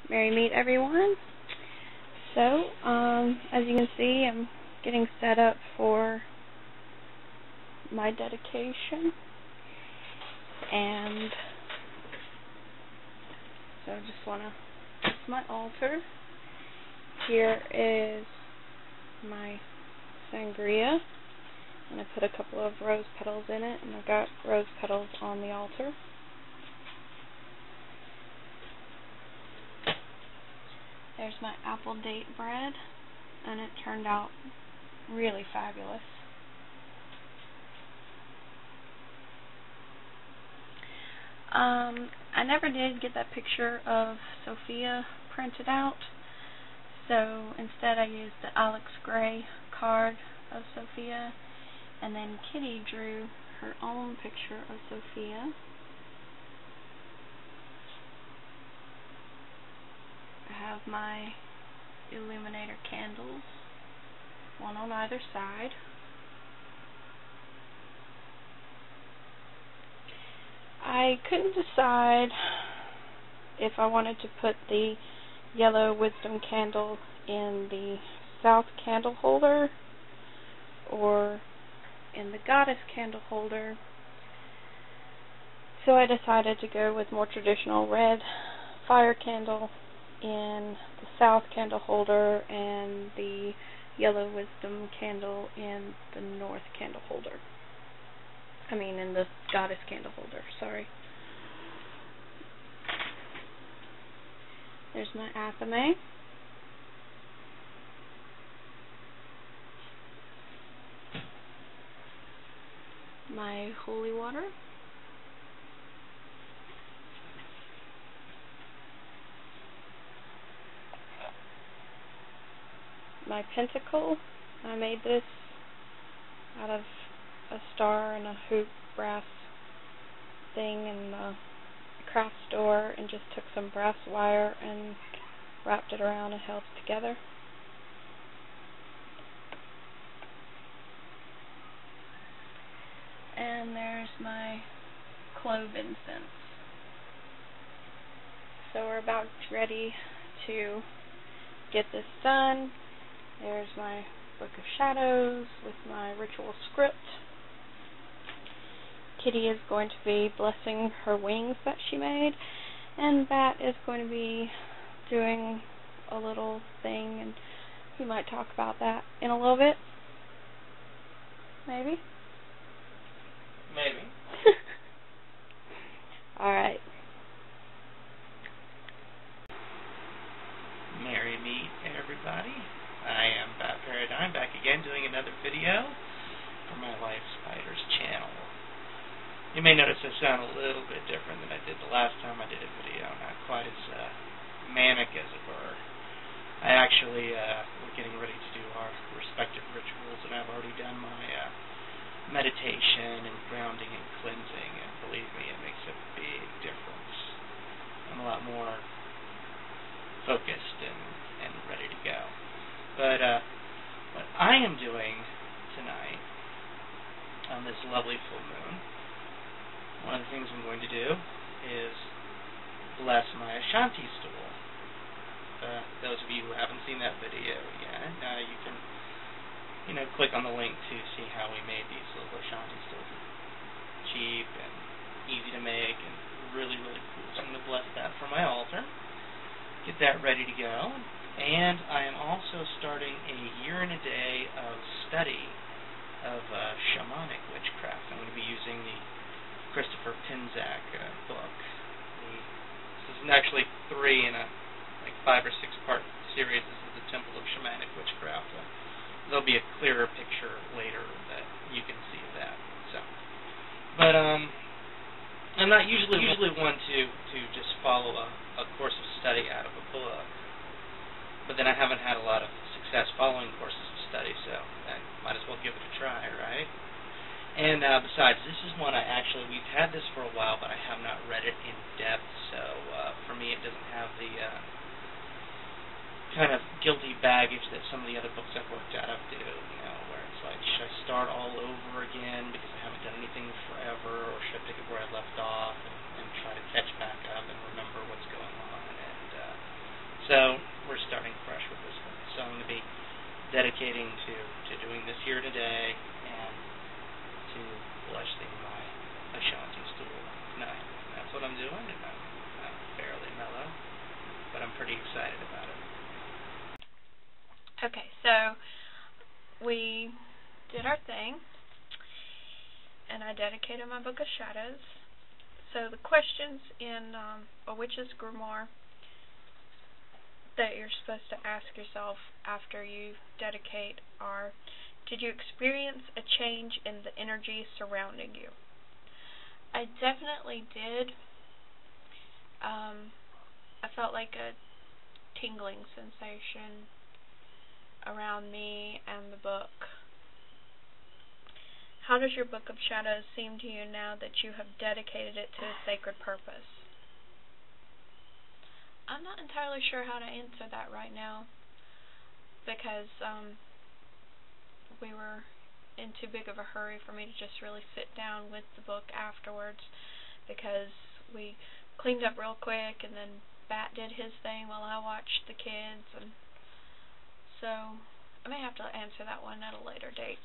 Merry meet everyone. So, as you can see, I'm getting set up for my dedication, and so I just want to, this is my altar. Here is my sangria, and I put a couple of rose petals in it, and I've got rose petals on the altar. There's my apple date bread, and it turned out really fabulous. I never did get that picture of Sophia printed out, so instead I used the Alex Gray card of Sophia, and then Kitty drew her own picture of Sophia. I have my illuminator candles, one on either side. I couldn't decide if I wanted to put the yellow wisdom candle in the south candle holder or in the goddess candle holder, so I decided to go with more traditional red fire candle in the south candle holder and the yellow wisdom candle in the north candle holder. In the goddess candle holder, sorry. There's my athame. My holy water. My pentacle. I made this out of a star and a hoop brass thing in the craft store, and just took some brass wire and wrapped it around and held it together. And there's my clove incense. So we're about ready to get this done. There's my Book of Shadows with my ritual script. Kitty is going to be blessing her wings that she made, and Bat is going to be doing a little thing, and we might talk about that in a little bit. Maybe? Maybe. Alright. Merry meet everybody. I am Bat Paradigm, back again doing another video for my Life Spiders channel. You may notice I sound a little bit different than I did the last time I did a video, not quite as manic as it were. I actually, we're getting ready to do our respective rituals, and I've already done my meditation and grounding and cleansing, and believe me, it makes a big difference. I'm a lot more focused and ready to go. But what I am doing tonight on this lovely full moon, one of the things I'm going to do is bless my Ashanti stool. Those of you who haven't seen that video yet, you can, click on the link to see how we made these little Ashanti stools. Cheap and easy to make and really, really cool. So I'm going to bless that for my altar. Get that ready to go. And I am also starting a year and a day of study of shamanic witchcraft. I'm going to be using the Christopher Pinzak book. This is actually 3 in a 5 or 6 part series. This is the Temple of Shamanic Witchcraft. There'll be a clearer picture later that you can see of that. But I'm not usually one to just follow a course of study out of a book. But then I haven't had a lot of success following courses of study, so I might as well give it a try, right? And besides, this is one we've had this for a while, but I have not read it in depth, so for me it doesn't have the kind of guilty baggage that some of the other books I've worked out of do, where it's like, should I start all over again because I haven't done anything forever, or should I pick up where I left off and try to catch back up and remember what's going on? And So we're starting fresh with this one. So I'm going to be dedicating to doing this here today and to blessing my Ashanti stool tonight. That's what I'm doing, and I'm fairly mellow, but I'm pretty excited about it. Okay, so we did our thing, and I dedicated my Book of Shadows. So the questions in A Witch's Grimoire that you're supposed to ask yourself after you dedicate are, did you experience a change in the energy surrounding you? I definitely did. I felt like a tingling sensation around me and the book. How does your Book of Shadows seem to you now that you have dedicated it to a sacred purpose? I'm not entirely sure how to answer that right now, because we were in too big of a hurry for me to just really sit down with the book afterwards, because we cleaned up real quick and then Bat did his thing while I watched the kids, and so I may have to answer that one at a later date.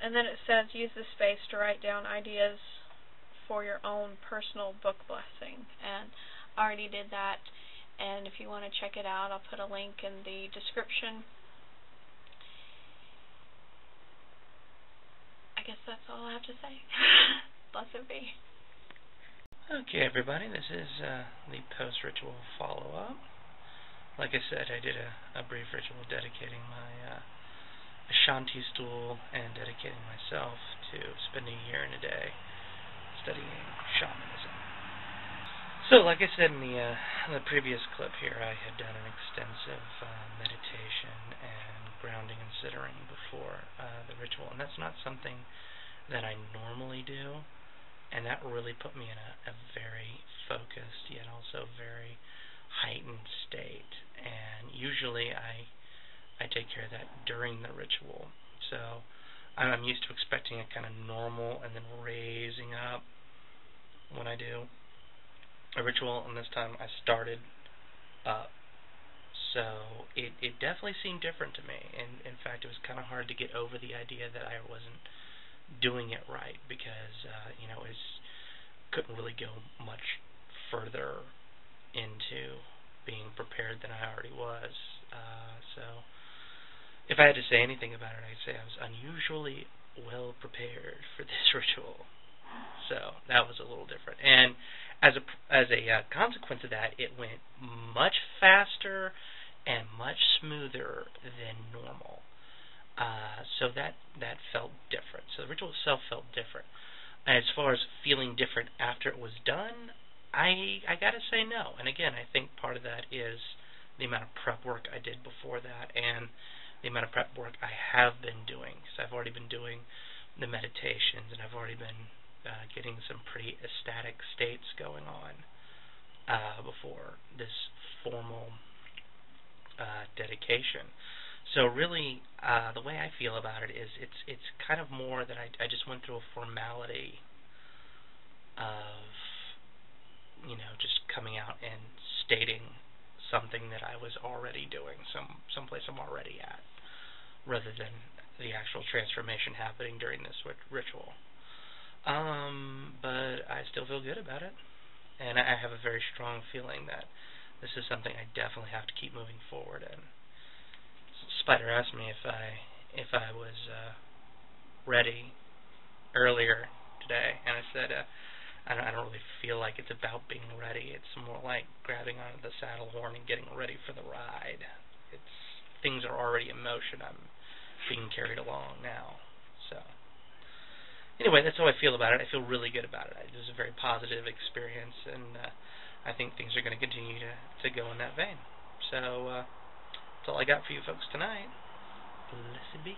And then it says use the space to write down ideas for your own personal book blessing, and I already did that, and if you want to check it out, I'll put a link in the description. I guess that's all I have to say. Blessed be. Okay, everybody, this is the post-ritual follow-up. Like I said, I did a brief ritual dedicating my Ashanti stool and dedicating myself to spending a year and a day studying shamanism. So, like I said in the previous clip here, I had done an extensive meditation and grounding and centering before the ritual, and that's not something that I normally do, and that really put me in a very focused yet also very heightened state. And usually I take care of that during the ritual. So I'm used to expecting a kind of normal and then raising up when I do a ritual, and this time I started up. So it definitely seemed different to me, and in fact it was kind of hard to get over the idea that I wasn't doing it right, because couldn't really go much further into being prepared than I already was. So if I had to say anything about it, I'd say I was unusually well prepared for this ritual. So that was a little different, and as a consequence of that, it went much faster and much smoother than normal. So that felt different. So the ritual itself felt different. As far as feeling different after it was done, I gotta say no. And again, I think part of that is the amount of prep work I did before that, and the amount of prep work I have been doing. So I've already been doing the meditations, and I've already been getting some pretty ecstatic states going on before this formal dedication. So really, the way I feel about it is it's kind of more that I just went through a formality of, just coming out and stating something that I was already doing, someplace I'm already at, rather than the actual transformation happening during this ritual. But I still feel good about it, and I have a very strong feeling that this is something I definitely have to keep moving forward in. Spider asked me if I was ready earlier today, and I said I don't really feel like it's about being ready. It's more like grabbing onto the saddle horn and getting ready for the ride. Things are already in motion. I'm being carried along now. So anyway, that's how I feel about it. I feel really good about it. It was a very positive experience, and I think things are going to continue to go in that vein. So that's all I got for you folks tonight. Blessed be.